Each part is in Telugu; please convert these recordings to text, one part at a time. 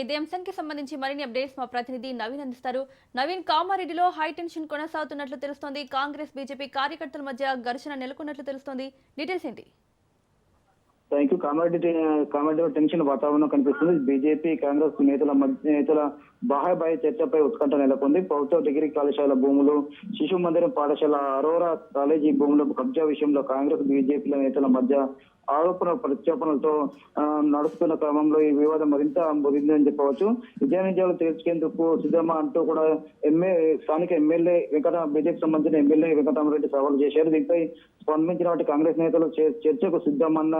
ఇదే అంశానికి సంబంధించి మరిన్ని అప్డేట్స్ మా ప్రతినిధి నవీన్ అందిస్తారు. నవీన్, కామారెడ్డిలో హై టెన్షన్ కొనసాగుతున్నట్లు తెలుస్తోంది. కాంగ్రెస్ బీజేపీ కార్యకర్తల మధ్య ఘర్షణ నెలకొన్నట్లు తెలుస్తోంది. డీటెయిల్స్ ఏంటి? Thank you. కామారెడ్డిలో టెన్షన్ వాతావరణం కనిపిస్తుంది. బీజేపీ కాంగ్రెస్ నేతల బాహాబాయి చర్చపై ఉత్కంఠ నెలకొంది. ప్రభుత్వ డిగ్రీ కళాశాల భూములు, శిశు మందిరం పాఠశాల, అరోరా కాలేజీ భూముల కబ్జా విషయంలో కాంగ్రెస్ బీజేపీల నేతల మధ్య ఆరోపణ ప్రత్యాపనలతో నడుస్తున్న క్రమంలో ఈ వివాదం మరింత ముదిరిందని చెప్పవచ్చు. నిజాలు తేల్చేందుకు సిద్ధమా అంటూ కూడా స్థానిక ఎమ్మెల్యే బీజేపీ సంబంధించిన ఎమ్మెల్యే వెంకటరామరెడ్డి సవాల్ చేశారు. దీనిపై స్పందించిన కాంగ్రెస్ నేతలు చర్చకు సిద్ధమన్న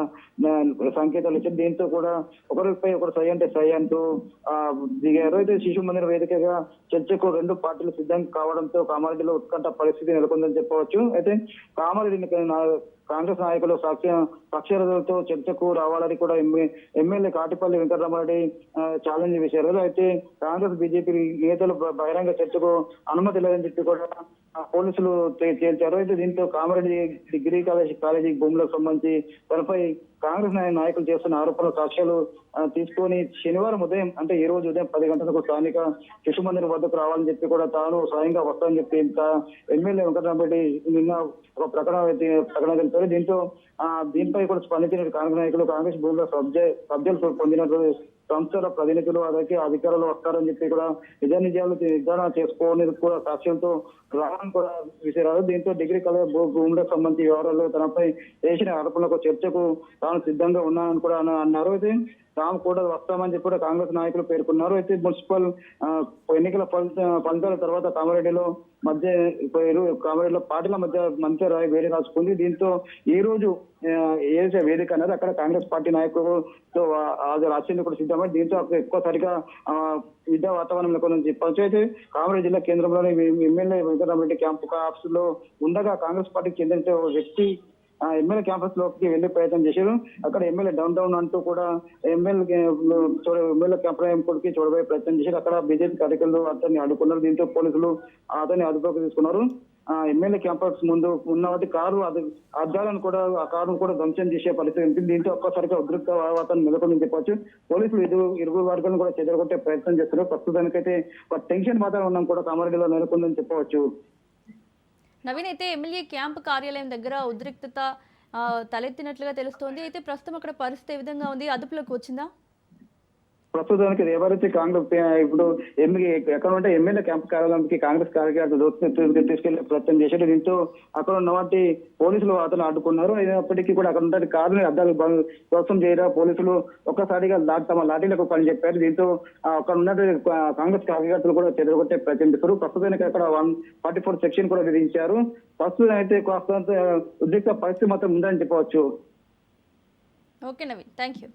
సంకేతాలు ఇచ్చారు. దీంతో కూడా ఒకరిపై ఒకరు సై అంటే సై అంటూ దిగారు. అయితే శిశు మందిర వేదికగా చర్చకు రెండు పార్టీలు సిద్ధం కావడంతో కామారెడ్డిలో ఉత్కంఠ పరిస్థితి నెలకొందని చెప్పవచ్చు. అయితే కామారెడ్డి కాంగ్రెస్ నాయకులు పక్షాలతో చర్చకు రావాలని కూడా ఎమ్మెల్యే కాటిపల్లి వెంకటరామరెడ్డి ఛాలెంజ్ చేశారు. అయితే కాంగ్రెస్ బీజేపీ నేతలు బహిరంగ చర్చకు అనుమతి లేదని చెప్పి కూడా పోలీసులు తేల్చారు. అయితే దీంతో కామారెడ్డి డిగ్రీ కాలేజీ భూములకు సంబంధించి తనపై కాంగ్రెస్ నాయకులు చేస్తున్న ఆరోపణల సాక్ష్యాలు తీసుకొని శనివారం ఉదయం అంటే ఈ రోజు ఉదయం 10 గంటలకు స్థానిక శిశు మందిరం వద్దకు రావాలని చెప్పి కూడా తాను స్వయంగా వస్తానని చెప్పి ఎమ్మెల్యే వెంకటరామరెడ్డి నిన్న ఒక ప్రకటన తెలిపారు. దీనిపై కూడా స్పందించిన కాంగ్రెస్ నాయకులు కాంగ్రెస్ భూముల కబ్జాలు పొందినట్లు సంస్థల ప్రతినిధులు అలాగే అధికారులు వస్తారని చెప్పి కూడా నిజాలు నిర్ధారణ చేసుకోవడానికి కూడా సాక్ష్యంతో రావాలని కూడా విసిరారు. దీంతో డిగ్రీ కళాశాల భూములకు సంబంధించి వివరాలు తనపై చేసిన ఆరోపణలకు చర్చకు తాను సిద్ధంగా ఉన్నానని కూడా అన్నారు. అయితే తాము కూడా వస్తామని చెప్పి కూడా కాంగ్రెస్ నాయకులు పేర్కొన్నారు. అయితే మున్సిపల్ ఎన్నికల ఫలితాల తర్వాత కామారెడ్డిలో పార్టీల మధ్య మంచి వేడి రాసుకుంది. దీంతో ఈ రోజు ఏదైతే వేదిక అన్నది అక్కడ కాంగ్రెస్ పార్టీ నాయకులతో రాసేందుకు కూడా సిద్ధమై దీంతో ఎక్కువసారిగా యుద్ధ వాతావరణం నెలకొందని చెప్పవచ్చు. అయితే కామారెడ్డి జిల్లా కేంద్రంలోని ఎమ్మెల్యే వెంకటరామరెడ్డి క్యాంపు ఆఫీస్ లో ఉండగా కాంగ్రెస్ పార్టీకి చెందిన వ్యక్తి ఎమ్మెల్యే క్యాంపస్ లోకి వెళ్లే ప్రయత్నం చేశారు. అక్కడ ఎమ్మెల్యే డౌన్ అంటూ కూడా ఎమ్మెల్యే క్యాంపుకి చూడబోయే ప్రయత్నం చేశారు. అక్కడ బీజేపీ కార్యకర్తలు అతన్ని అడ్డుకున్నారు. దీంతో పోలీసులు అతన్ని అదుపులోకి తీసుకున్నారు. ఎమ్మెల్యే క్యాంపస్ ముందు ఉన్న వాటి అద్దాలను కూడా ఆ కారును కూడా ధ్వంసం చేసే పరిస్థితి ఉంటుంది. దీంతో ఒక్కసారిగా ఉద్రిక్త వాతావరణం నెలకొందని చెప్పవచ్చు. పోలీసులు ఇరువురు వర్గాలను కూడా చెదరగొట్టే ప్రయత్నం చేస్తున్నారు. ప్రస్తుతానికైతే టెన్షన్ వాతావరణం కూడా కామారెడ్డిలో నెలకొందని చెప్పవచ్చు. నవీన్, అయితే ఎమ్మెల్యే క్యాంప్ కార్యాలయం దగ్గర ఉద్రిక్తత తలెత్తినట్లుగా తెలుస్తోంది. అయితే ప్రస్తుతం అక్కడ పరిస్థితి ఏ విధంగా ఉంది? అదుపులోకి వచ్చిందా? ప్రస్తుతానికి ఎవరైతే కాంగ్రెస్ ఇప్పుడు ఎక్కడ ఉంటే ఎమ్మెల్యే క్యాంప్ కార్యాలయానికి కాంగ్రెస్ కార్యకర్తలు తీసుకెళ్లే ప్రయత్నం చేశారు. దీంతో అక్కడ ఉన్న వాటి పోలీసులు అతను అడ్డుకున్నారు. అయినప్పటికీ కూడా అక్కడ ఉన్న కారుని అద్దాలు ధ్వంసం చేయడం పోలీసులు ఒక్కసారిగా తమ లాఠీలకు పని చెప్పారు. దీంతో అక్కడ ఉన్న కాంగ్రెస్ కార్యకర్తలు కూడా చెదరగొట్టే ప్రయత్నం చేశారు. ప్రస్తుతానికి అక్కడ 144 సెక్షన్ కూడా విధించారు. ప్రస్తుతం అయితే కాస్త ఉద్రిక్త పరిస్థితి మాత్రం ఉందని చెప్పవచ్చు. Okay Naveen, thank you.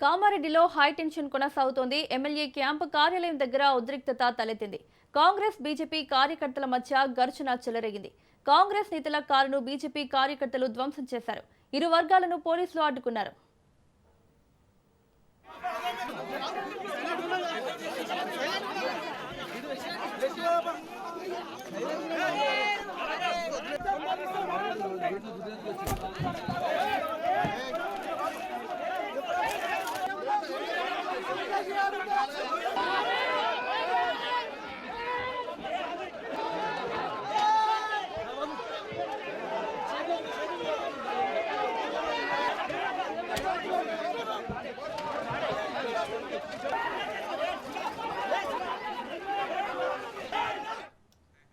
కామారెడ్డిలో హై టెన్షన్ కొనసాగుతోంది. ఎమ్మెల్యే క్యాంపు కార్యాలయం దగ్గర ఉద్రిక్తత తలెత్తింది. కాంగ్రెస్ బీజేపీ కార్యకర్తల మధ్య ఘర్షణ చెలరేగింది. కాంగ్రెస్ నేతల కారును బీజేపీ కార్యకర్తలు ధ్వంసం చేశారు. ఇరు వర్గాలను పోలీసులు అడ్డుకున్నారు.